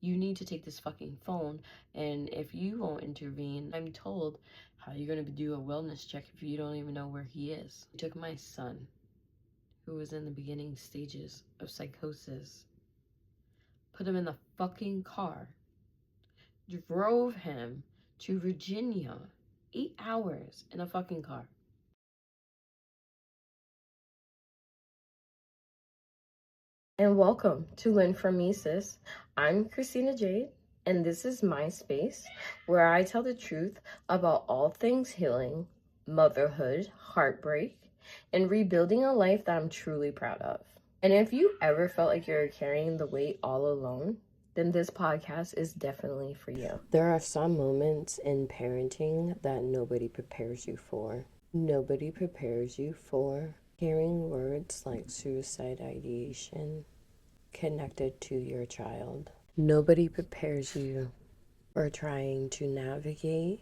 you need to take this fucking phone, and if you won't intervene, I'm told, how are you going to do a wellness check if you don't even know where he is? I took my son, who was in the beginning stages of psychosis, put him in the fucking car, drove him to Virginia, 8 hours in a fucking car. And welcome to Learn From Me Sis. I'm Christina Jade, and this is my space where I tell the truth about all things healing, motherhood, heartbreak, and rebuilding a life that I'm truly proud of. And if you ever felt like you're carrying the weight all alone, then this podcast is definitely for you. There are some moments in parenting that nobody prepares you for. Nobody prepares you for hearing words like suicide ideation connected to your child. Nobody prepares you for trying to navigate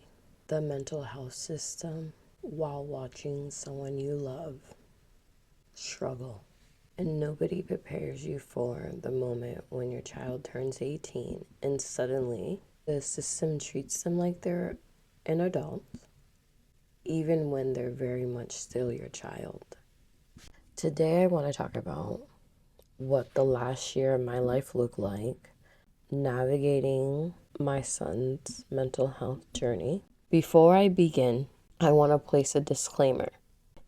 the mental health system while watching someone you love struggle. And nobody prepares you for the moment when your child turns 18 and suddenly the system treats them like they're an adult, even when they're very much still your child. Today I want to talk about what the last year of my life looked like, navigating my son's mental health journey. Before I begin, I want to place a disclaimer.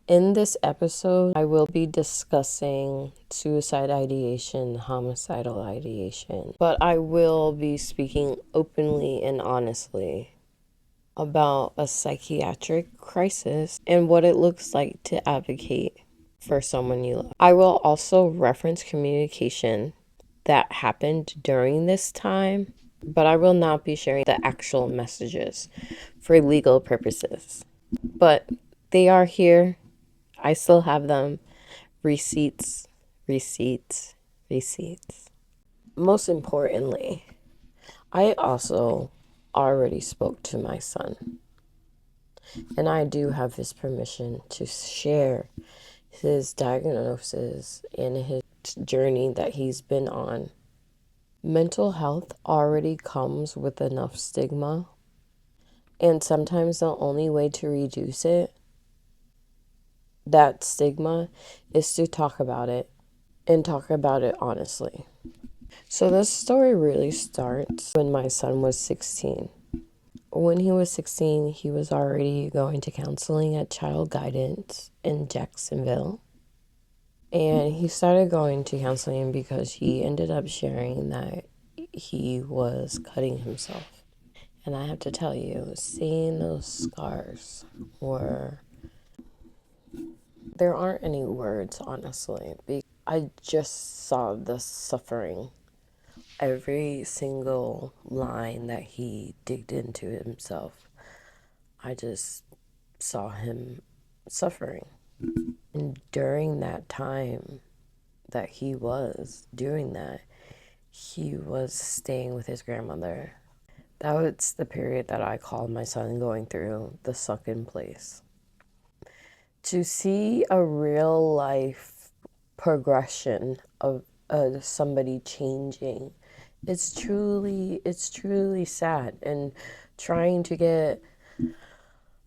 In this episode, I will be discussing suicide ideation, homicidal ideation, but I will be speaking openly and honestly about a psychiatric crisis and what it looks like to advocate for someone you love. I will also reference communication that happened during this time, but I will not be sharing the actual messages for legal purposes. But they are here. I still have them. Receipts, receipts, receipts. Most importantly, I also already spoke to my son, and I do have his permission to share his diagnosis and his journey that he's been on. Mental health already comes with enough stigma, and sometimes the only way to reduce that stigma is to talk about it and talk about it honestly. So this story really starts when my son was 16. When he was 16, he was already going to counseling at Child Guidance in Jacksonville. And he started going to counseling because he ended up sharing that he was cutting himself. And I have to tell you, seeing those scars there aren't any words, honestly. I just saw the suffering. Every single line that he digged into himself, I just saw him suffering. And during that time that he was doing that, he was staying with his grandmother. That was the period that I called my son going through the sunken place. To see a real life progression of somebody changing, it's truly sad. And trying to get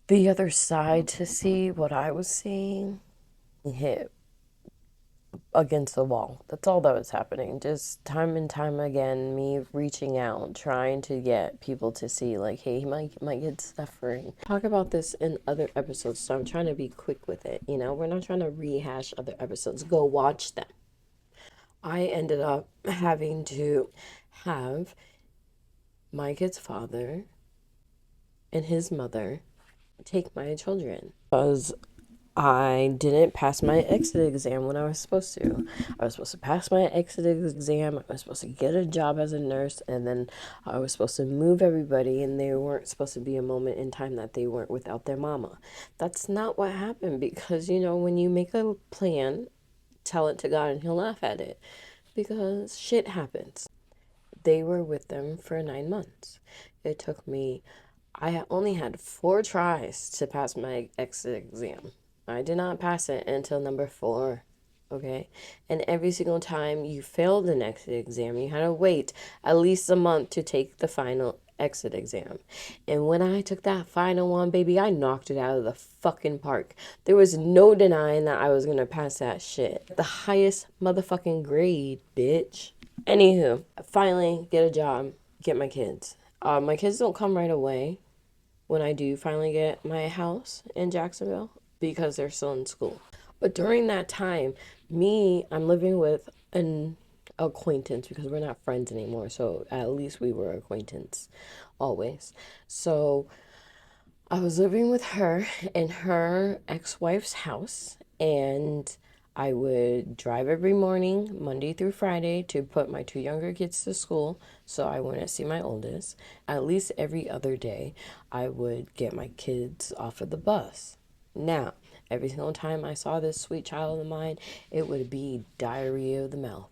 the other side to see what I was seeing hit against the wall. That's all that was happening. Just time and time again, me reaching out, trying to get people to see, like, hey, my kid's suffering. Talk about this in other episodes, so I'm trying to be quick with it. We're not trying to rehash other episodes. Go watch them. I ended up having to have my kid's father and his mother take my children because I didn't pass my exit exam when I was supposed to. I was supposed to pass my exit exam. I was supposed to get a job as a nurse, and then I was supposed to move everybody, and there weren't supposed to be a moment in time that they weren't without their mama. That's not what happened because, when you make a plan, tell it to God and he'll laugh at it because shit happens. They were with them for 9 months. It took me, I only had 4 tries to pass my exit exam. I did not pass it until number 4. okay? And every single time you failed the next exam, you had to wait at least a month to take the final exit exam. And when I took that final one, baby, I knocked it out of the fucking park. There was no denying that I was gonna pass that shit. The highest motherfucking grade, bitch. Anywho, I finally get a job, get my kids. My kids don't come right away when I do finally get my house in Jacksonville because they're still in school. But during that time, I'm living with an acquaintance because we're not friends anymore. So at least we were acquaintance always. So I was living with her in her ex-wife's house, and I would drive every morning, Monday through Friday, to put my two younger kids to school so I wouldn't see my oldest. At least every other day, I would get my kids off of the bus. Now, every single time I saw this sweet child of mine, it would be diarrhea of the mouth.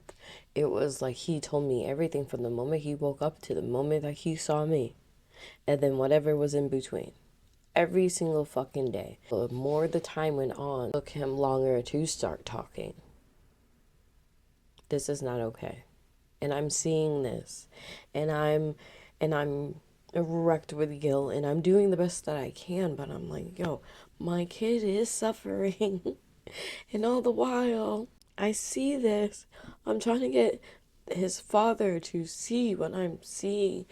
It was like he told me everything from the moment he woke up to the moment that he saw me, and then whatever was in between every single fucking day. The more the time went on, it took him longer to start talking. This is not okay. And I'm seeing this, and I'm wrecked with guilt, and I'm doing the best that I can, but I'm like, yo, my kid is suffering. And all the while I see this, I'm trying to get his father to see what I'm seeing,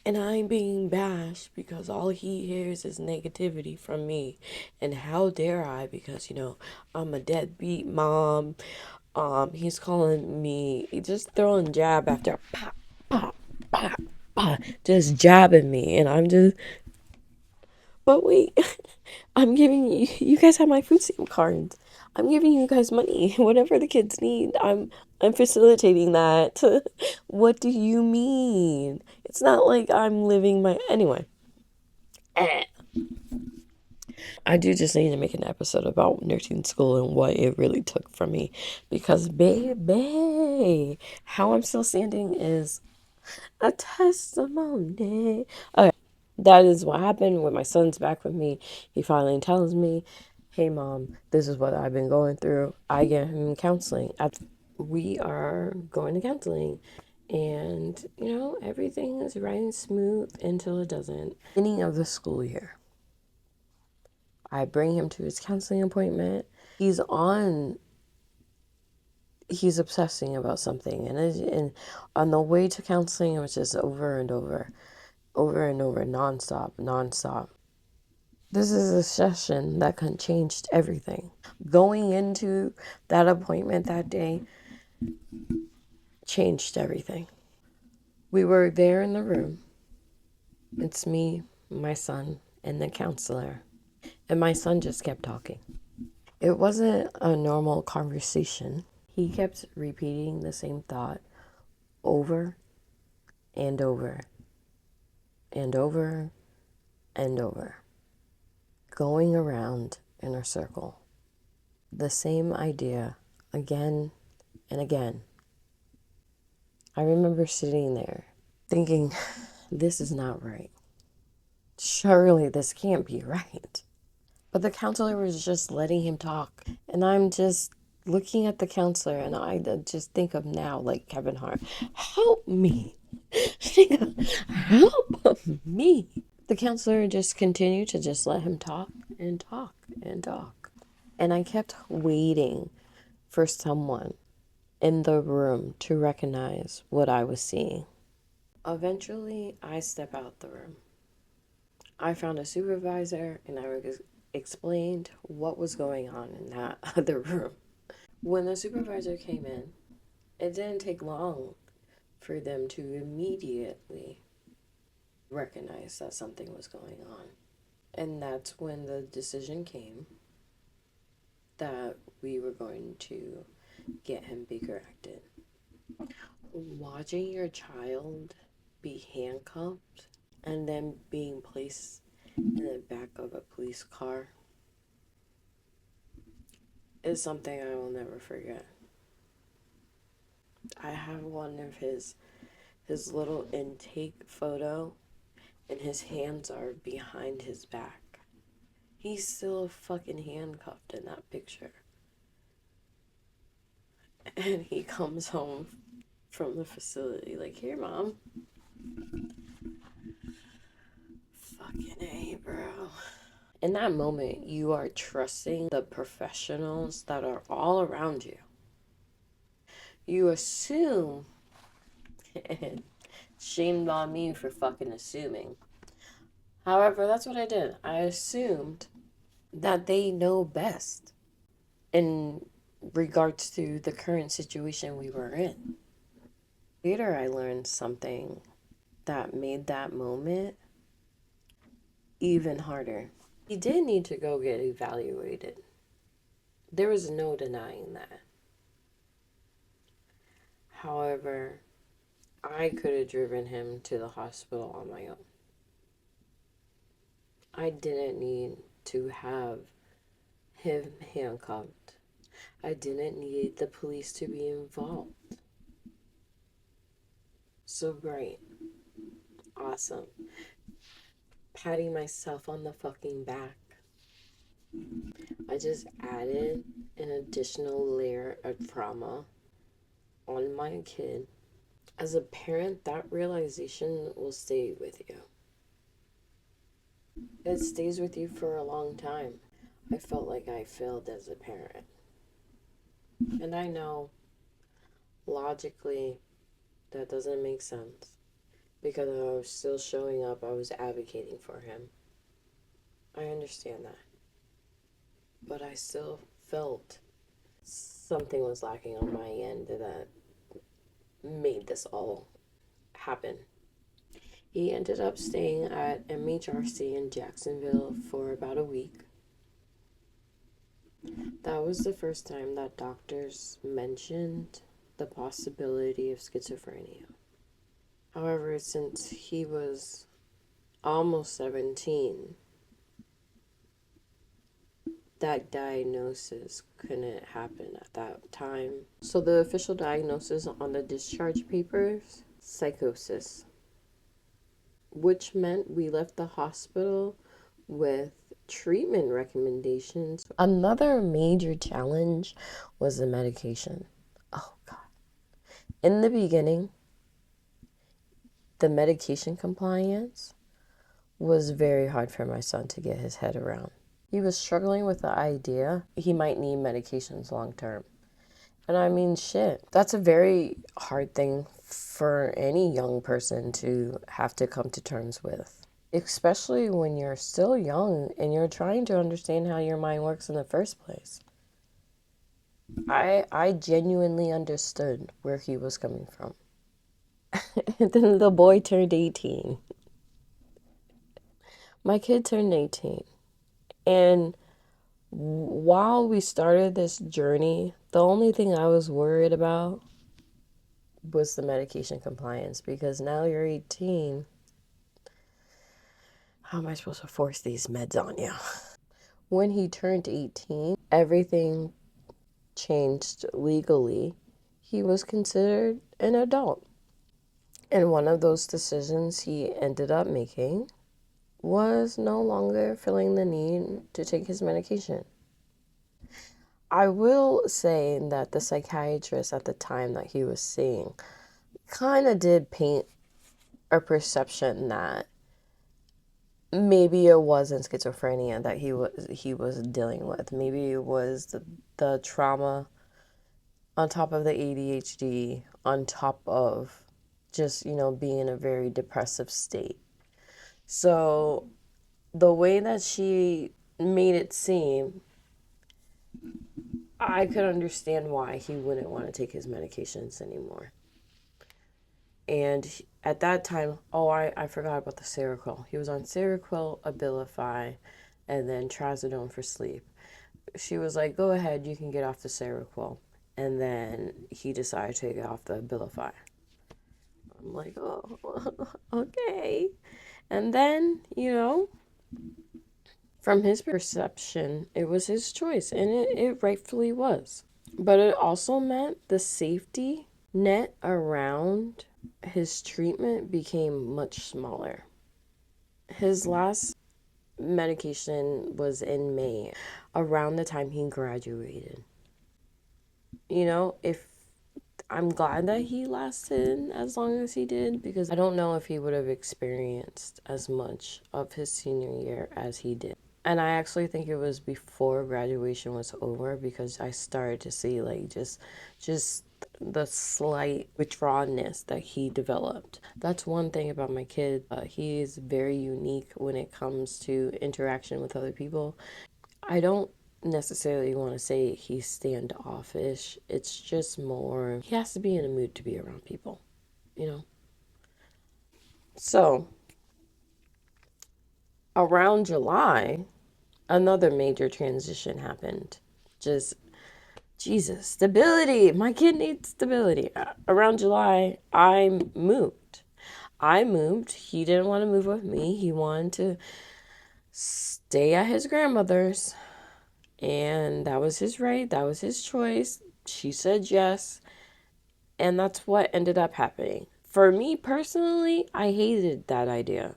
and I'm being bashed because all he hears is negativity from me. And how dare I? Because, I'm a deadbeat mom. He's calling me, just throwing jab after pop, pop, pop, pop, just jabbing me. And I'm just, but wait, I'm giving you, you guys have my food stamp cards. I'm giving you guys money, whatever the kids need. I'm facilitating that. What do you mean? It's not like I'm living my anyway. I do just need to make an episode about nursing school and what it really took from me, because baby, how I'm still standing is a testimony. Okay, that is what happened when my son's back with me. He finally tells me, "Hey, mom, this is what I've been going through." I get him counseling. We are going to counseling, and everything is running smooth until it doesn't. Beginning of the school year, I bring him to his counseling appointment. He's obsessing about something, and on the way to counseling, it was just over and over, over and over, nonstop, nonstop. This is a session that can change everything. Going into that appointment that day changed everything. We were there in the room. It's me, my son, and the counselor. And my son just kept talking. It wasn't a normal conversation. He kept repeating the same thought over and over and over and over, going around in a circle. The same idea again and again. I remember sitting there thinking, this is not right. Surely this can't be right. But the counselor was just letting him talk. And I'm just looking at the counselor, and I just think of now, like Kevin Hart, help me. Help me. The counselor just continued to just let him talk and talk and talk. And I kept waiting for someone in the room to recognize what I was seeing. Eventually, I step out the room. I found a supervisor, and I explained what was going on in that other room. When the supervisor came in, it didn't take long for them to immediately recognize that something was going on. And that's when the decision came that we were going to get him bigger acted. Watching your child be handcuffed and then being placed in the back of a police car is something I will never forget. I have one of his little intake photo, and his hands are behind his back. He's still fucking handcuffed in that picture. And he comes home from the facility like, here, mom. Fucking A, bro. In that moment, you are trusting the professionals that are all around you. You assume, and shamed on me for fucking assuming. However, that's what I did. I assumed that they know best in regards to the current situation we were in. Later, I learned something that made that moment even harder. He did need to go get evaluated. There was no denying that. However, I could have driven him to the hospital on my own. I didn't need to have him handcuffed. I didn't need the police to be involved. So great. Awesome. Patting myself on the fucking back. I just added an additional layer of trauma on my kid. As a parent, that realization will stay with you. It stays with you for a long time. I felt like I failed as a parent. And I know logically that doesn't make sense because I was still showing up, I was advocating for him. I understand that. But I still felt something was lacking on my end that made this all happen. He ended up staying at MHRC in Jacksonville for about a week. That was the first time that doctors mentioned the possibility of schizophrenia. However, since he was almost 17, that diagnosis couldn't happen at that time. So the official diagnosis on the discharge papers, psychosis, which meant we left the hospital with treatment recommendations. Another major challenge was the medication. Oh, God. In the beginning, the medication compliance was very hard for my son to get his head around. He was struggling with the idea he might need medications long term. And I mean, shit, that's a very hard thing for any young person to have to come to terms with, especially when you're still young and you're trying to understand how your mind works in the first place. I genuinely understood where he was coming from. And then the boy turned 18. My kid turned 18. And while we started this journey, the only thing I was worried about was the medication compliance, because now you're 18. How am I supposed to force these meds on you? When he turned 18, everything changed legally. He was considered an adult. And one of those decisions he ended up making was no longer feeling the need to take his medication. I will say that the psychiatrist at the time that he was seeing kind of did paint a perception that maybe it wasn't schizophrenia that he was dealing with. Maybe it was the trauma on top of the ADHD, on top of just, being in a very depressive state. So the way that she made it seem, I could understand why he wouldn't want to take his medications anymore. And at that time, I forgot about the Seroquel. He was on Seroquel, Abilify, and then Trazodone for sleep. She was like, go ahead, you can get off the Seroquel. And then he decided to get off the Abilify. I'm like, oh, okay. And then, from his perception, it was his choice, and it rightfully was. But it also meant the safety net around his treatment became much smaller. His last medication was in May, around the time he graduated. If I'm glad that he lasted as long as he did, because I don't know if he would have experienced as much of his senior year as he did. And I actually think it was before graduation was over, because I started to see like just the slight withdrawnness that he developed. That's one thing about my kid. He is very unique when it comes to interaction with other people. I don't necessarily want to say he's standoffish. It's just more, he has to be in a mood to be around people, you know? So, around July, another major transition happened. Just, Jesus, stability. My kid needs stability. Around July, I moved. He didn't want to move with me. He wanted to stay at his grandmother's. And that was his right. That was his choice. She said yes. And that's what ended up happening. For me personally, I hated that idea.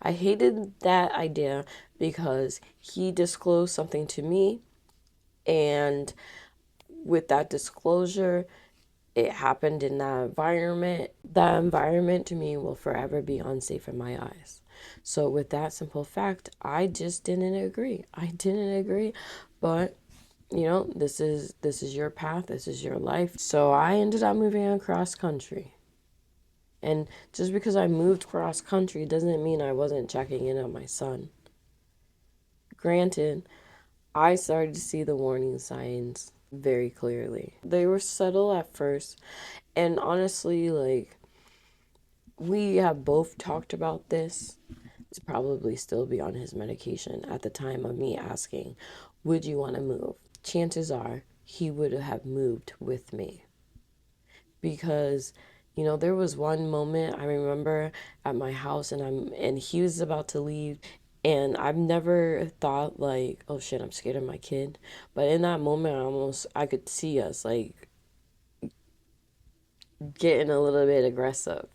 I hated that idea because he disclosed something to me. And with that disclosure, it happened in that environment. That environment to me will forever be unsafe in my eyes. So, with that simple fact, I just didn't agree. I didn't agree. But you know, this is your path, this is your life. So I ended up moving across country. And just because I moved cross country doesn't mean I wasn't checking in on my son. Granted, I started to see the warning signs very clearly. They were subtle at first, and honestly, like, we have both talked about this. To probably still be on his medication at the time of me asking, would you want to move? Chances are he would have moved with me, because there was one moment I remember at my house, and he was about to leave, and I've never thought like, oh shit, I'm scared of my kid. But in that moment, I could see us like getting a little bit aggressive.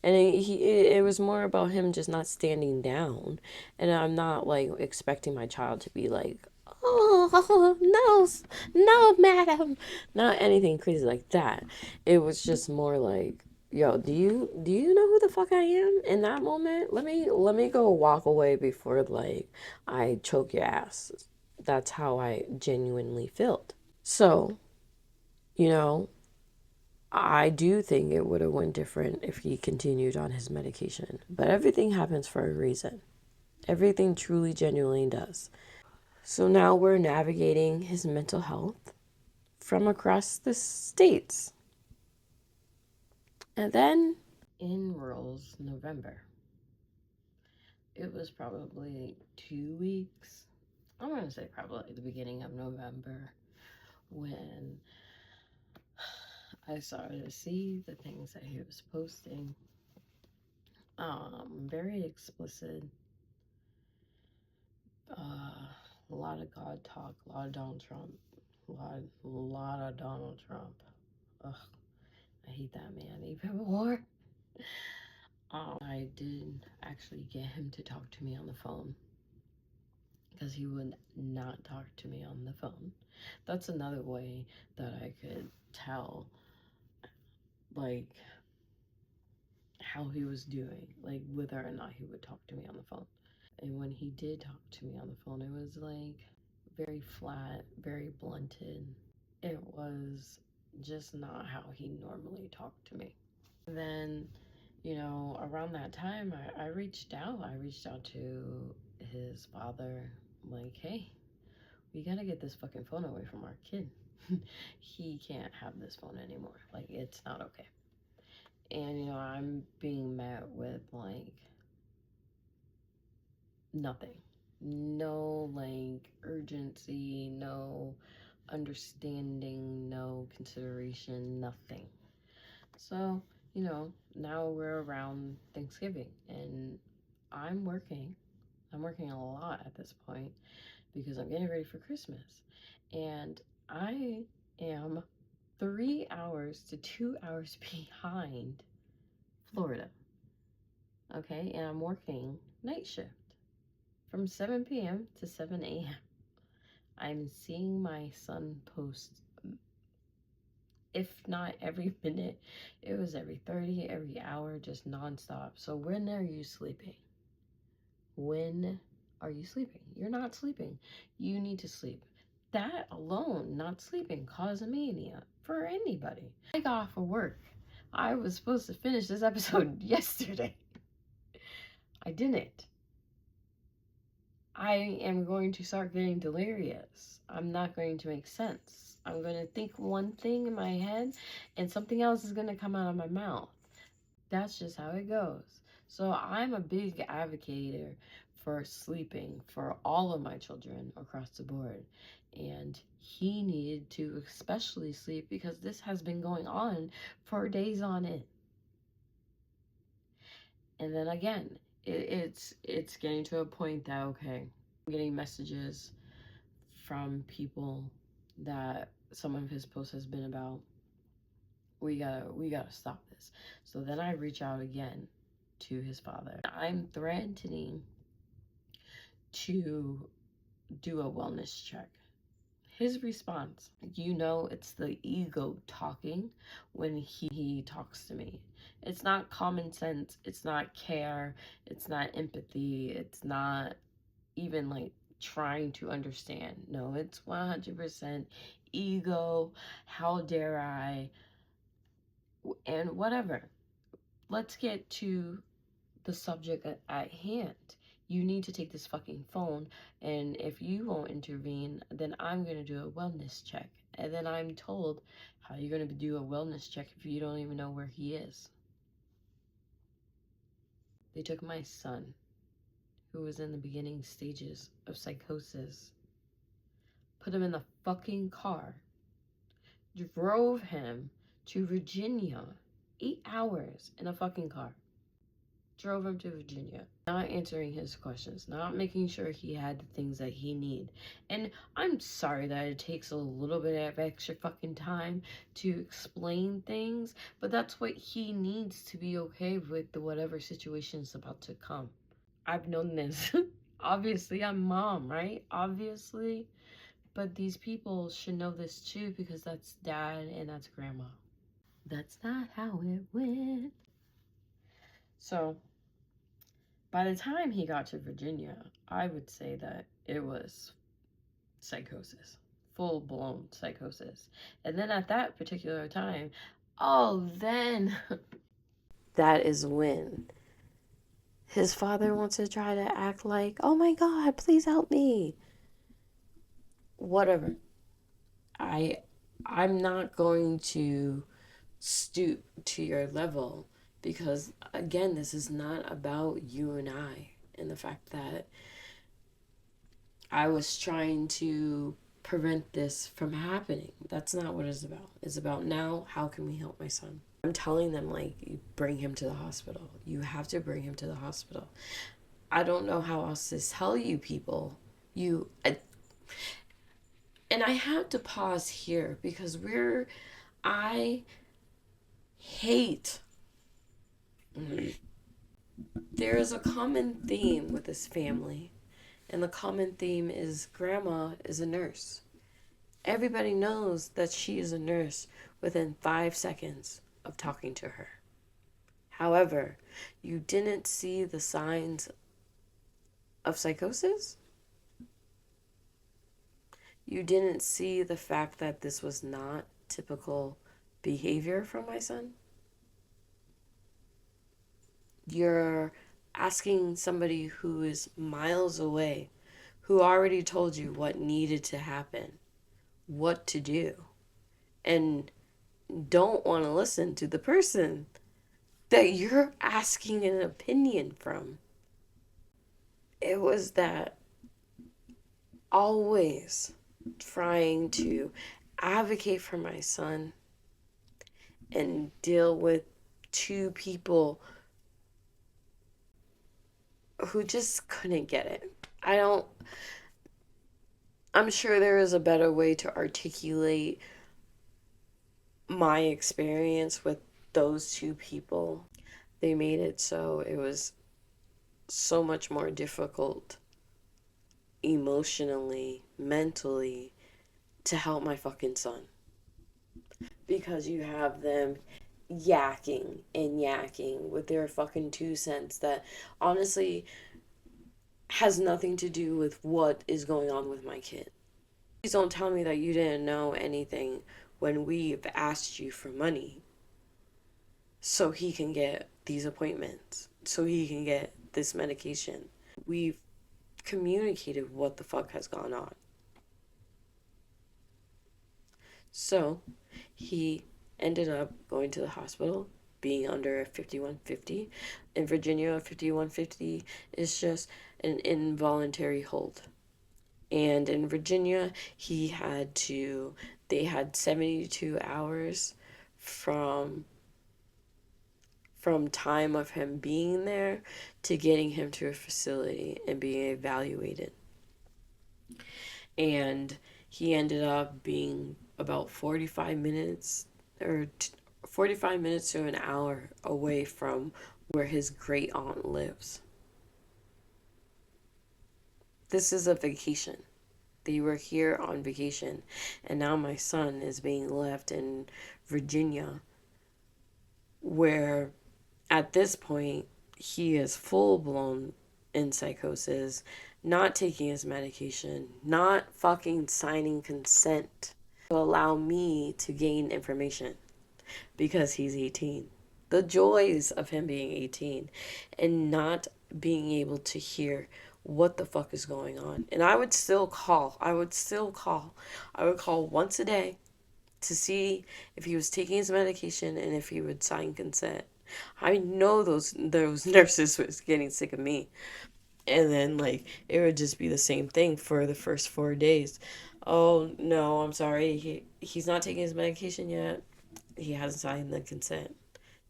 And it was more about him just not standing down. And I'm not like expecting my child to be like, oh, no, no, madam. Not anything crazy like that. It was just more like, yo, do you know who the fuck I am in that moment? Let me go walk away before like I choke your ass. That's how I genuinely felt. So, you know, I do think it would have went different if he continued on his medication. But everything happens for a reason. Everything truly, genuinely does. So now we're navigating his mental health from across the states. And then in rolls November. It was probably 2 weeks. I'm going to say probably the beginning of November when I started to see the things that he was posting. Very explicit. A lot of God talk, a lot of Donald Trump, a lot of Donald Trump. Ugh, I hate that man even more. I did actually get him to talk to me on the phone, because he would not talk to me on the phone. That's another way that I could tell, like, how he was doing, like, whether or not he would talk to me on the phone. And when he did talk to me on the phone, it was like very flat, very blunted. It was just not how he normally talked to me. And then, around that time, I reached out. I reached out to his father, like, hey, we gotta get this fucking phone away from our kid. He can't have this phone anymore. Like, it's not okay. And, I'm being met with, like, nothing. No, like, urgency, no understanding, no consideration, nothing. So, now we're around Thanksgiving, and I'm working. I'm working a lot at this point because I'm getting ready for Christmas. And I am 3 hours to 2 hours behind Florida. Okay, and I'm working night shift from 7 p.m. to 7 a.m. I'm seeing my son post if not every minute. It was every 30, every hour, just nonstop. So when are you sleeping? When are you sleeping? You're not sleeping. You need to sleep. That alone, not sleeping, causes mania for anybody. I got off of work. I was supposed to finish this episode yesterday. I didn't. I am going to start getting delirious. I'm not going to make sense. I'm going to think one thing in my head and something else is going to come out of my mouth. That's just how it goes. So I'm a big advocate for sleeping for all of my children across the board. And he needed to especially sleep because this has been going on for days on end. And then again, it's getting to a point that, okay, I'm getting messages from people that some of his posts has been about, we gotta stop this. So then I reach out again to his father. I'm threatening to do a wellness check. His response, it's the ego talking when he talks to me. It's not common sense, it's not care, it's not empathy, it's not even like trying to understand. No, it's 100% ego. How dare I? And whatever. Let's get to the subject at hand. You need to take this fucking phone, and if you won't intervene, then I'm going to do a wellness check. And then I'm told, how are you going to do a wellness check if you don't even know where he is? They took my son, who was in the beginning stages of psychosis, put him in the fucking car, drove him to Virginia, 8 hours in a fucking car. Drove him to Virginia, not answering his questions, not making sure he had the things that he need. And I'm sorry that it takes a little bit of extra fucking time to explain things, but that's what he needs to be okay with the whatever situation is about to come. I've known this. Obviously, I'm mom, right? Obviously. But these people should know this too, because that's dad and that's grandma. That's not how it went. So by the time he got to Virginia, I would say that it was psychosis, full-blown psychosis. And then at that particular time, then that is when his father wants to try to act like, oh my God, please help me. Whatever. I'm not going to stoop to your level, because again, this is not about you and I, and the fact that I was trying to prevent this from happening. That's not what it's about. It's about now, how can we help my son? I'm telling them, like, you bring him to the hospital. You have to bring him to the hospital. I don't know how else to tell you people. And I have to pause here because I hate. There is a common theme with this family, and the common theme is grandma is a nurse. Everybody knows that she is a nurse within 5 seconds of talking to her. However, you didn't see the signs of psychosis? You didn't see the fact that this was not typical behavior from my son? You're asking somebody who is miles away, who already told you what needed to happen, what to do, and don't want to listen to the person that you're asking an opinion from. It was that always trying to advocate for my son and deal with two people who just couldn't get it. I'm sure there is a better way to articulate my experience with those two people. They made it so it was so much more difficult emotionally, mentally, to help my fucking son. because you have them yakking and yakking with their fucking 2 cents that honestly has nothing to do with what is going on with my kid. Please don't tell me that you didn't know anything when we've asked you for money so he can get these appointments, so he can get this medication. We've communicated what the fuck has gone on. So he ended up going to the hospital, being under a 5150. In Virginia, a 5150 is just an involuntary hold. And in Virginia, they had 72 hours from time of him being there to getting him to a facility and being evaluated. And he ended up being about 45 minutes or 45 minutes to an hour away from where his great aunt lives. This is a vacation. They were here on vacation, and now my son is being left in Virginia, where at this point he is full blown in psychosis, not taking his medication, not fucking signing consent to allow me to gain information because he's 18. The joys of him being 18 and not being able to hear what the fuck is going on. And I would still call. I would call once a day to see if he was taking his medication and if he would sign consent. I know those nurses was getting sick of me. And then like it would just be the same thing for the first 4 days. Oh no, I'm sorry. He's not taking his medication yet. He hasn't signed the consent.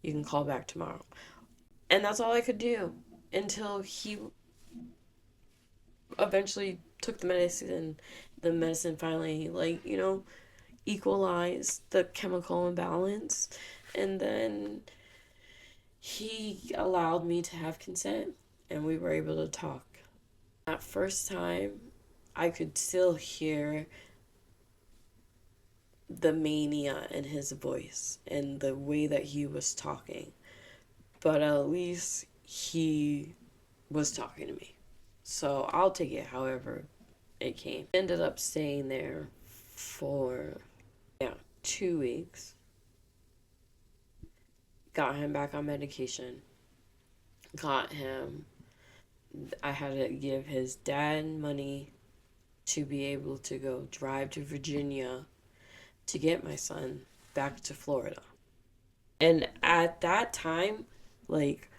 You can call back tomorrow. And that's all I could do until he eventually took the medicine. The medicine finally, like, equalized the chemical imbalance. And then he allowed me to have consent and we were able to talk. That first time, I could still hear the mania in his voice and the way that he was talking. But at least he was talking to me. So I'll take it however it came. Ended up staying there for 2 weeks. Got him back on medication. I had to give his dad money to be able to go drive to Virginia to get my son back to Florida. And at that time, like,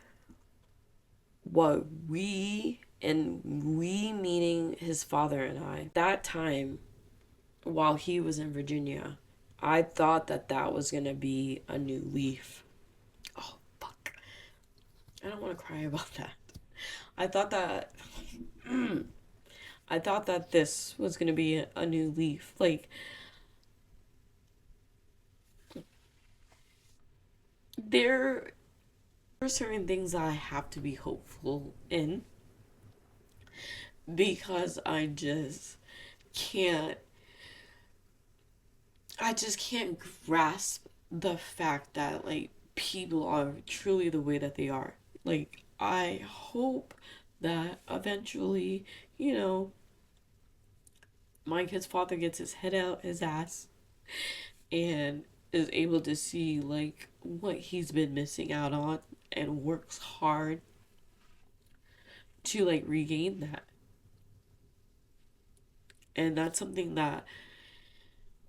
what we meaning his father and I, that time while he was in Virginia, I thought that was going to be a new leaf. Oh, fuck. I don't want to cry about that. I thought that I thought that this was going to be a new leaf. Like, there are certain things that I have to be hopeful in because can't I just can't grasp the fact that like people are truly the way that they are. Like, I hope that eventually, my kid's father gets his head out his ass and is able to see like what he's been missing out on and works hard to like regain that. And that's something that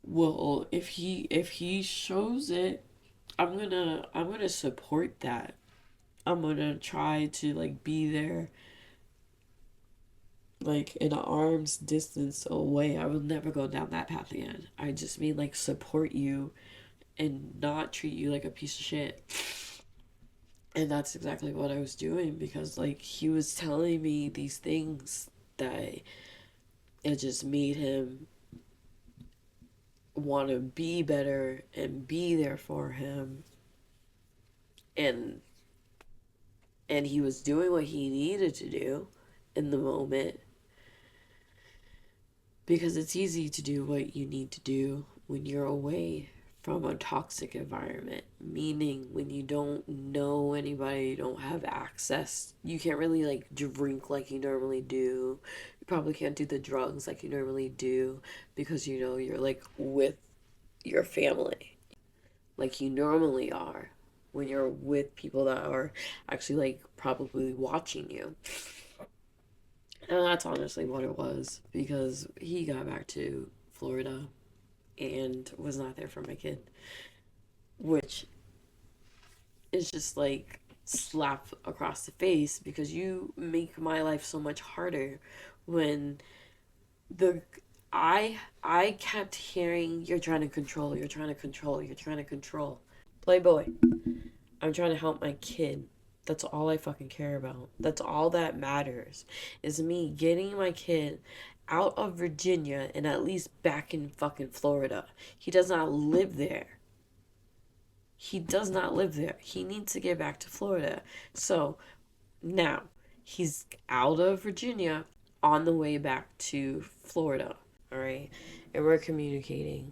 will, if he shows it, I'm gonna support that. I'm gonna try to like be there like in an arm's distance away. I will never go down that path again. I just mean like support you and not treat you like a piece of shit. And that's exactly what I was doing because like he was telling me these things that it just made him want to be better and be there for him. And he was doing what he needed to do in the moment because it's easy to do what you need to do when you're away from a toxic environment, meaning when you don't know anybody, you don't have access, you can't really like drink like you normally do. You probably can't do the drugs like you normally do because you know you're like with your family like you normally are when you're with people that are actually like probably watching you. And that's honestly what it was because he got back to Florida and was not there for my kid, which is just like slap across the face because you make my life so much harder when the I kept hearing you're trying to control, you're trying to control, you're trying to control. Playboy, I'm trying to help my kid. That's all I fucking care about. That's all that matters is me getting my kid out of Virginia and at least back in fucking Florida. He does not live there. He does not live there. He needs to get back to Florida. So now he's out of Virginia on the way back to Florida. All right. And we're communicating.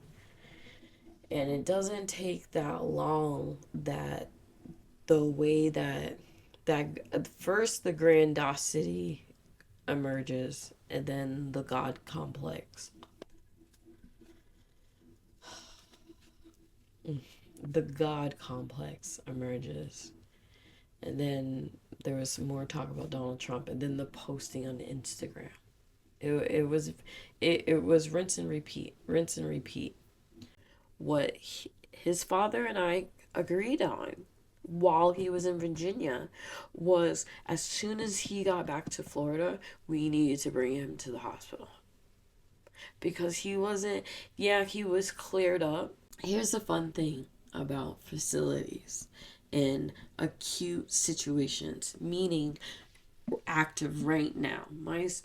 And it doesn't take that long that the way that first the grandiosity emerges and then the God complex. The God complex emerges. And then there was some more talk about Donald Trump and then the posting on Instagram. It was rinse and repeat, rinse and repeat. What his father and I agreed on while he was in Virginia was as soon as he got back to Florida, we needed to bring him to the hospital because he wasn't, yeah, he was cleared up. Here's the fun thing about facilities in acute situations, meaning active right now.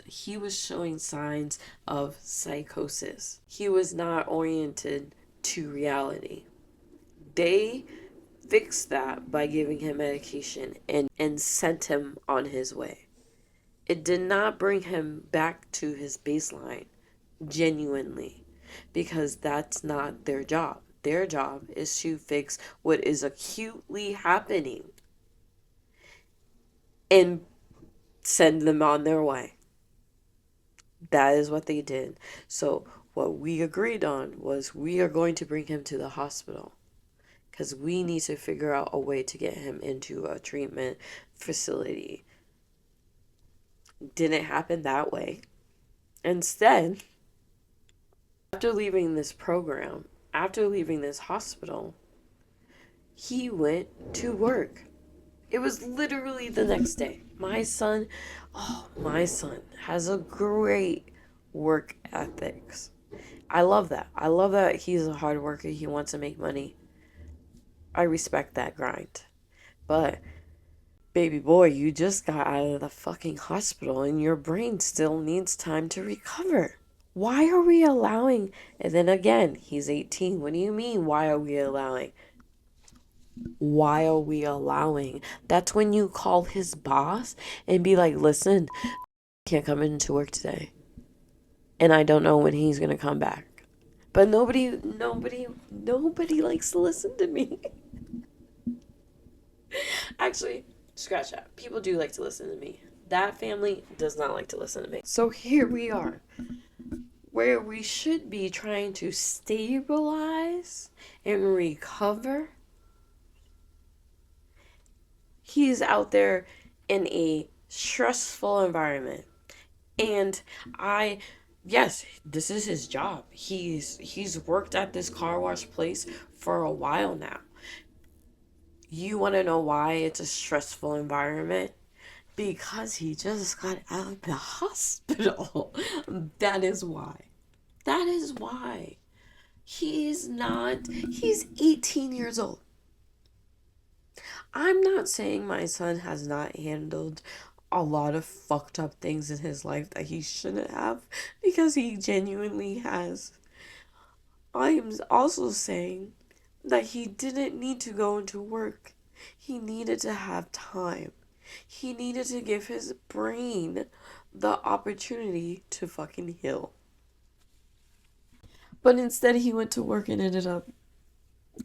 He was showing signs of psychosis. He was not oriented to reality. They fixed that by giving him medication and sent him on his way. It did not bring him back to his baseline genuinely because that's not their job. Their job is to fix what is acutely happening and send them on their way. That is what they did. So, what we agreed on was we are going to bring him to the hospital because we need to figure out a way to get him into a treatment facility. Didn't happen that way. Instead, after leaving this program, after leaving this hospital, he went to work. It was literally the next day. My son has a great work ethics. I love that. I love that he's a hard worker. He wants to make money. I respect that grind. But baby boy, you just got out of the fucking hospital and your brain still needs time to recover. Why are we allowing? And then again, he's 18. What do you mean, why are we allowing? Why are we allowing? That's when you call his boss and be like, listen, I can't come into work today. And I don't know when he's going to come back. But nobody likes to listen to me. Actually, scratch that. People do like to listen to me. That family does not like to listen to me. So here we are, where we should be trying to stabilize and recover. He's out there in a stressful environment. And yes, this is his job. He's worked at this car wash place for a while now. You want to know why it's a stressful environment? Because he just got out of the hospital. That is why. That is why. He's 18 years old. I'm not saying my son has not handled a lot of fucked up things in his life that he shouldn't have, because he genuinely has. I am also saying that he didn't need to go into work. He needed to have time. He needed to give his brain the opportunity to fucking heal. But instead, he went to work and ended up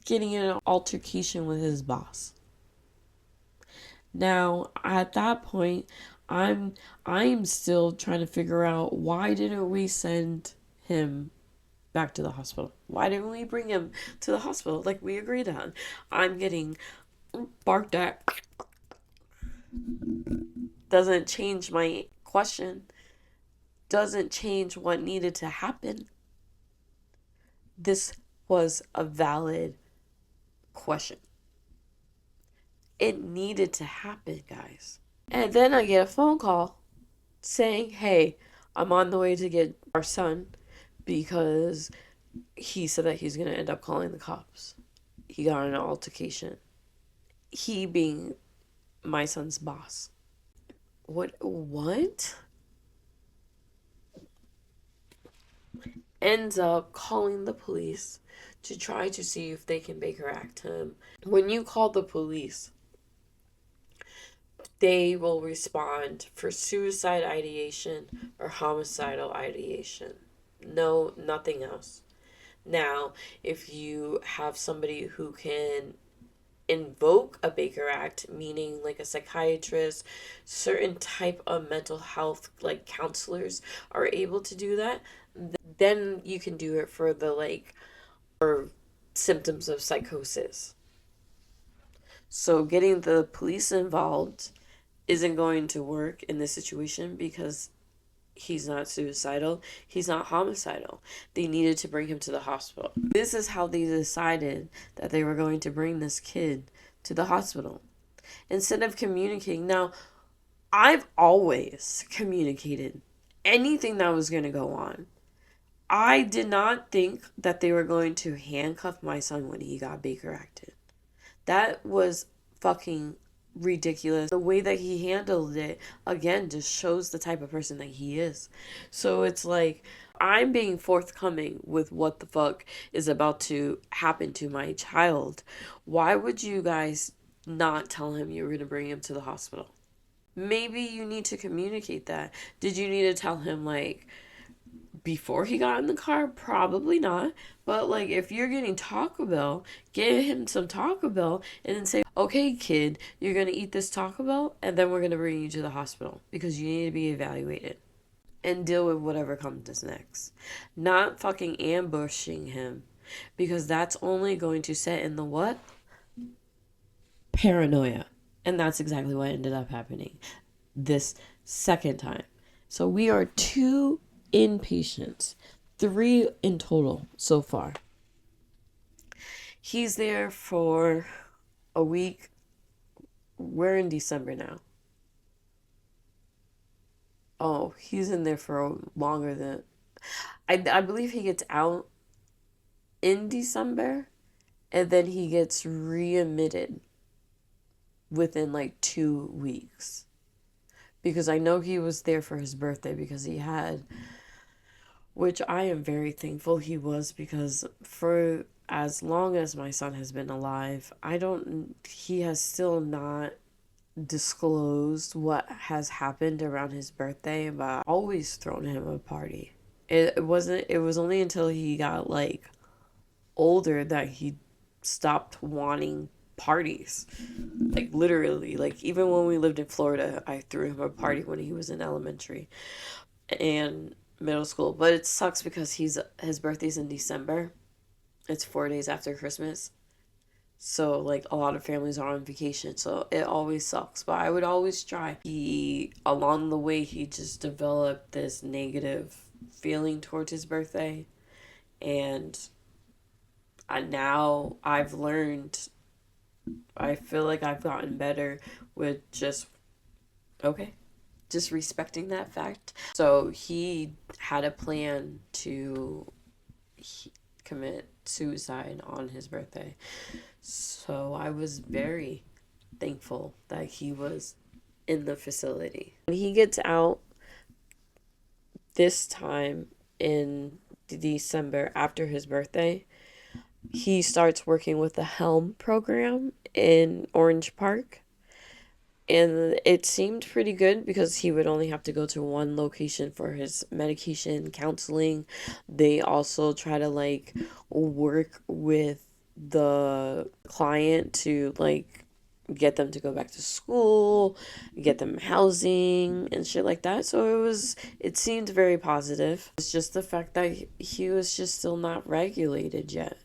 getting in an altercation with his boss. Now, at that point, I'm still trying to figure out, why didn't we send him back to the hospital? Why didn't we bring him to the hospital like we agreed on? I'm getting barked at. Doesn't change my question. Doesn't change what needed to happen. This was a valid question. It needed to happen, guys. And then I get a phone call saying, hey, I'm on the way to get our son because he said that he's going to end up calling the cops. He got in an altercation. He being my son's boss. What? Ends up calling the police to try to see if they can Baker Act him. When you call the police, they will respond for suicide ideation or homicidal ideation. No, nothing else. Now, if you have somebody who can invoke a Baker Act, meaning like a psychiatrist, certain type of mental health like counselors are able to do that, then you can do it for the like or symptoms of psychosis. So getting the police involved isn't going to work in this situation because he's not suicidal, he's not homicidal. They needed to bring him to the hospital. This is how they decided that they were going to bring this kid to the hospital. Instead of communicating, now, I've always communicated anything that was going to go on. I did not think that they were going to handcuff my son when he got Baker acted. That was fucking ridiculous. The way that he handled it, again, just shows the type of person that he is. So it's like, I'm being forthcoming with what the fuck is about to happen to my child. Why would you guys not tell him you were going to bring him to the hospital? Maybe you need to communicate that. Did you need to tell him, like, before he got in the car? Probably not. But like, if you're getting Taco Bell, get him some Taco Bell and then say, okay, kid, you're gonna eat this Taco Bell and then we're gonna bring you to the hospital because you need to be evaluated and deal with whatever comes next. Not fucking ambushing him, because that's only going to set in the what? Paranoia. And that's exactly what ended up happening this second time. So we are 2 inpatients, 3 in total so far. He's there for a week. We're in December now. Oh, he's in there for longer than... I believe he gets out in December and then he gets readmitted within like 2 weeks. Because I know he was there for his birthday because he had, which I am very thankful he was, because for as long as my son has been alive, he has still not disclosed what has happened around his birthday, but I've always thrown him a party. It was only until he got like older that he stopped wanting parties. Like literally, like even when we lived in Florida, I threw him a party when he was in elementary and middle school. But it sucks because his birthday's in December. It's 4 days after Christmas. So like a lot of families are on vacation, so it always sucks. But I would always try. Along the way, he just developed this negative feeling towards his birthday, and now I've learned. I feel like I've gotten better with just respecting that fact. So he had a plan to commit suicide on his birthday. So I was very thankful that he was in the facility. When he gets out this time in December after his birthday, he starts working with the Helm program in Orange Park. And it seemed pretty good because he would only have to go to one location for his medication counseling. They also try to like work with the client to like get them to go back to school, get them housing and shit like that. So it seemed very positive. It's just the fact that he was just still not regulated yet.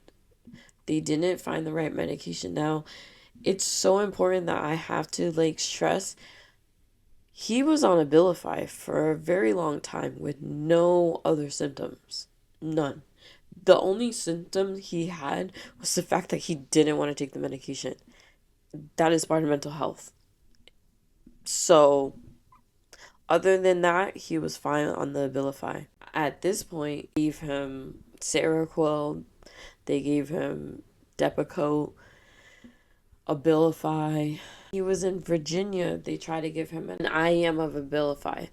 They didn't find the right medication. Now, it's so important that I have to like stress he was on Abilify for a very long time with no other symptoms. None. The only symptom he had was the fact that he didn't want to take the medication. That is part of mental health. So, other than that, he was fine on the Abilify. At this point, they gave him Seroquel, they gave him Depakote, Abilify. He was in Virginia. They tried to give him an IM of Abilify.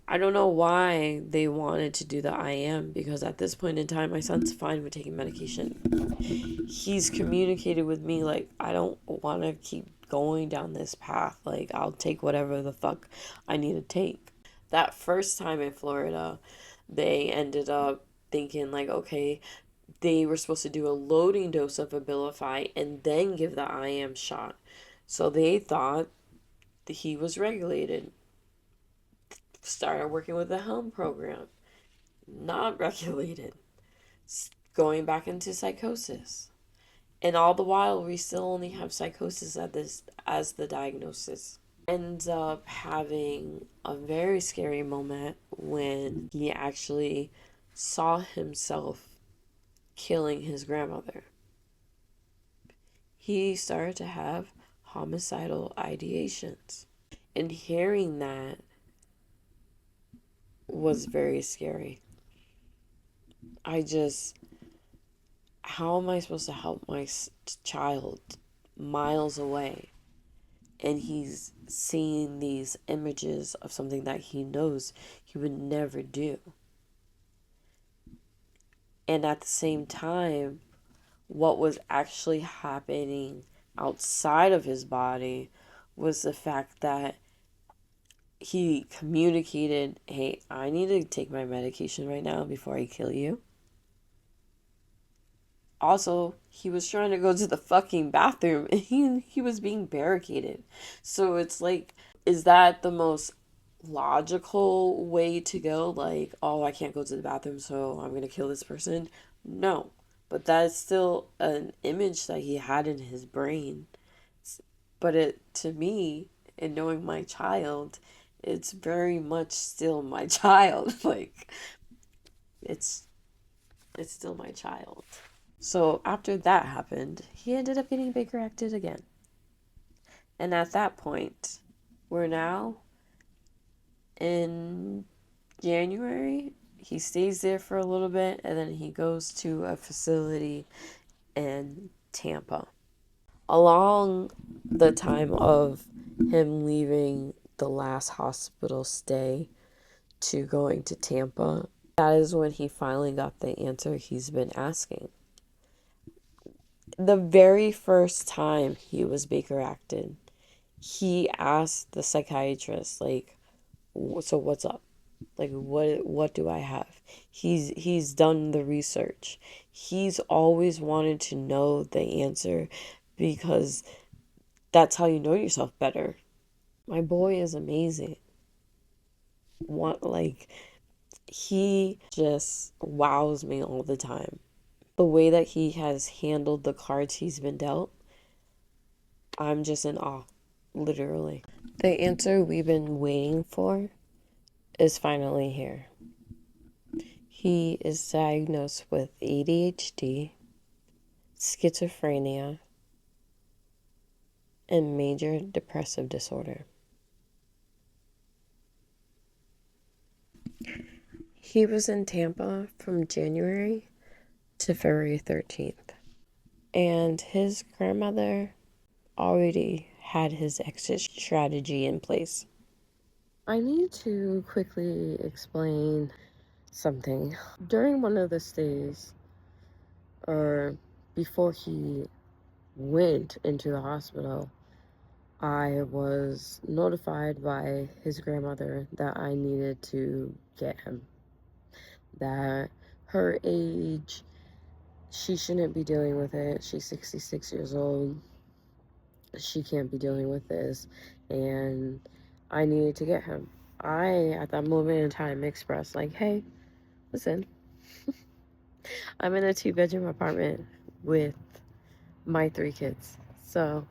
I don't know why they wanted to do the IM because at this point in time, my son's fine with taking medication. He's communicated with me like, I don't want to keep going down this path. Like, I'll take whatever the fuck I need to take. That first time in Florida, they ended up thinking, like, okay, they were supposed to do a loading dose of Abilify and then give the IM shot. So they thought that he was regulated. Started working with the Helm program. Not regulated. Going back into psychosis. And all the while, we still only have psychosis at this as the diagnosis. Ends up having a very scary moment when he actually saw himself killing his grandmother. He started to have homicidal ideations. And hearing that was very scary. How am I supposed to help my child miles away? And he's seeing these images of something that he knows he would never do. And at the same time, what was actually happening outside of his body was the fact that he communicated, hey, I need to take my medication right now before I kill you. Also, he was trying to go to the fucking bathroom and he was being barricaded. So it's like, is that the most logical way to go? Like, oh, I can't go to the bathroom, so I'm gonna kill this person? No. But that is still an image that he had in his brain. But to me, in knowing my child, it's very much still my child. Like, it's still my child. So after that happened, he ended up getting Baker acted again. And at that point, we're now in January. He stays there for a little bit and then he goes to a facility in Tampa. Along the time of him leaving the last hospital stay to going to Tampa, that is when he finally got the answer he's been asking. The very first time he was Baker acted, he asked the psychiatrist, like, so what's up? Like, what do I have? He's done the research. He's always wanted to know the answer because that's how you know yourself better. My boy is amazing. He just wows me all the time. The way that he has handled the cards he's been dealt, I'm just in awe, literally. The answer we've been waiting for is finally here. He is diagnosed with ADHD, schizophrenia, and major depressive disorder. He was in Tampa from January to February 13th, and his grandmother already had his exit strategy in place. I need to quickly explain something. During one of the stays, or before he went into the hospital, I was notified by his grandmother that I needed to get him. That her age, she shouldn't be dealing with it. She's 66 years old. She can't be dealing with this. And I needed to get him. I, at that moment in time, expressed, like, hey, listen, I'm in a 2-bedroom apartment with my 3 kids. So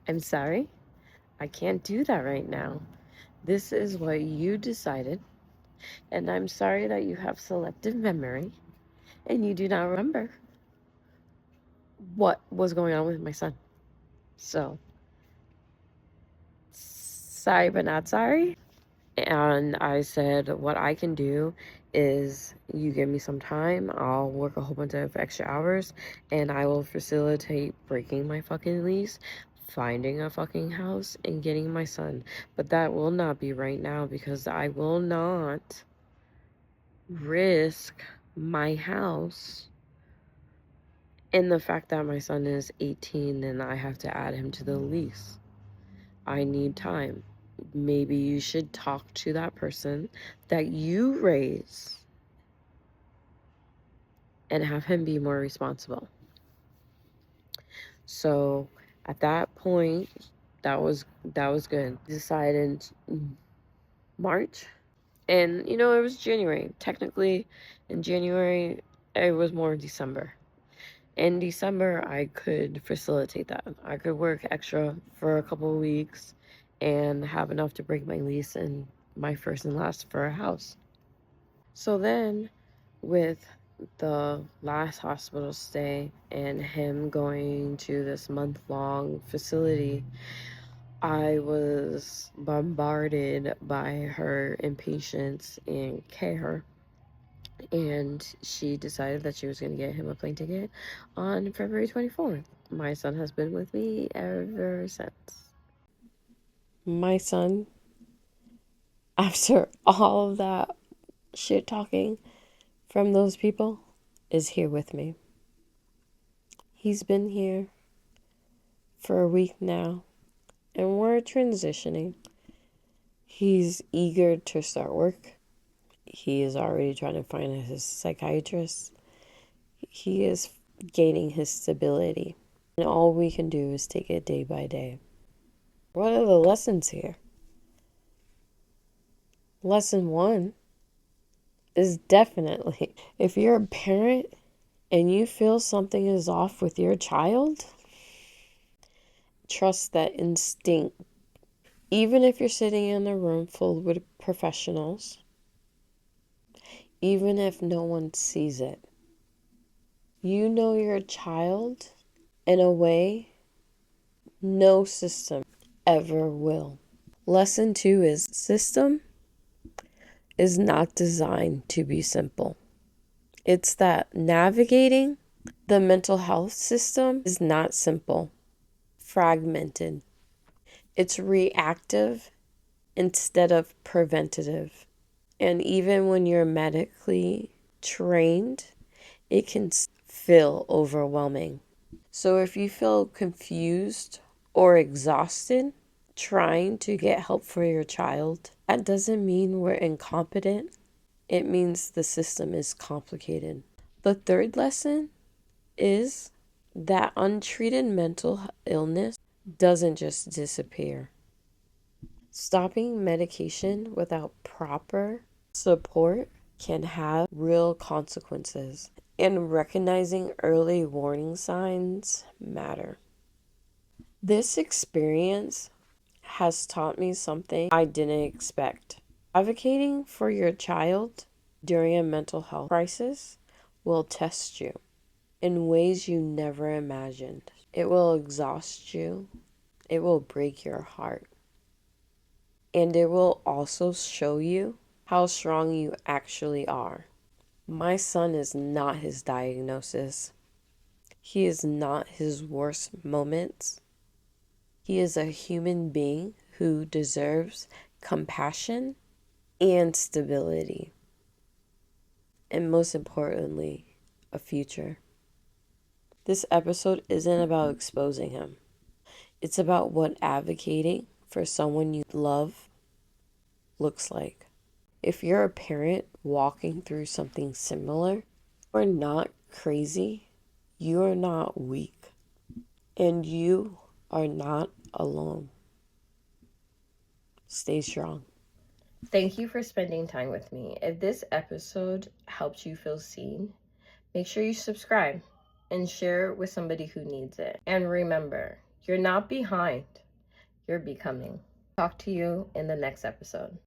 I'm sorry. I can't do that right now. This is what you decided. And I'm sorry that you have selective memory and you do not remember what was going on with my son. So, sorry, but not sorry. And I said, what I can do is you give me some time. I'll work a whole bunch of extra hours and I will facilitate breaking my fucking lease, finding a fucking house, and getting my son. But that will not be right now because I will not risk my house and the fact that my son is 18 and I have to add him to the lease. I need time. Maybe you should talk to that person that you raise and have him be more responsible. So at that point, that was good. Decided March, and it was January. Technically, in January, it was more December. In December, I could facilitate that. I could work extra for a couple of weeks and have enough to break my lease and my first and last for a house. So then, with the last hospital stay and him going to this month-long facility, I was bombarded by her impatience and care. And she decided that she was going to get him a plane ticket on February 24th. My son has been with me ever since. My son, after all of that shit talking from those people, is here with me. He's been here for a week now, and we're transitioning. He's eager to start work. He is already trying to find his psychiatrist. He is gaining his stability. And all we can do is take it day by day. What are the lessons here? Lesson 1 is definitely if you're a parent and you feel something is off with your child, trust that instinct. Even if you're sitting in a room full with professionals, even if no one sees it, you know your child in a way no system ever will. Lesson 2 is system is not designed to be simple. It's that navigating the mental health system is not simple, fragmented. It's reactive instead of preventative. And even when you're medically trained, it can feel overwhelming. So if you feel confused or exhausted trying to get help for your child, that doesn't mean we're incompetent. It means the system is complicated. The third lesson is that untreated mental illness doesn't just disappear. Stopping medication without proper support can have real consequences, and recognizing early warning signs matter. This experience has taught me something I didn't expect. Advocating for your child during a mental health crisis will test you in ways you never imagined. It will exhaust you, it will break your heart, and it will also show you how strong you actually are. My son is not his diagnosis. He is not his worst moments. He is a human being who deserves compassion and stability. And most importantly, a future. This episode isn't about exposing him. It's about what advocating for someone you love looks like. If you're a parent walking through something similar, You're not crazy. You're not weak. And you are not alone. Stay strong. Thank you for spending time with me. If this episode helped you feel seen, make sure you subscribe and share it with somebody who needs it. And remember, you're not behind, you're becoming. Talk to you in the next episode.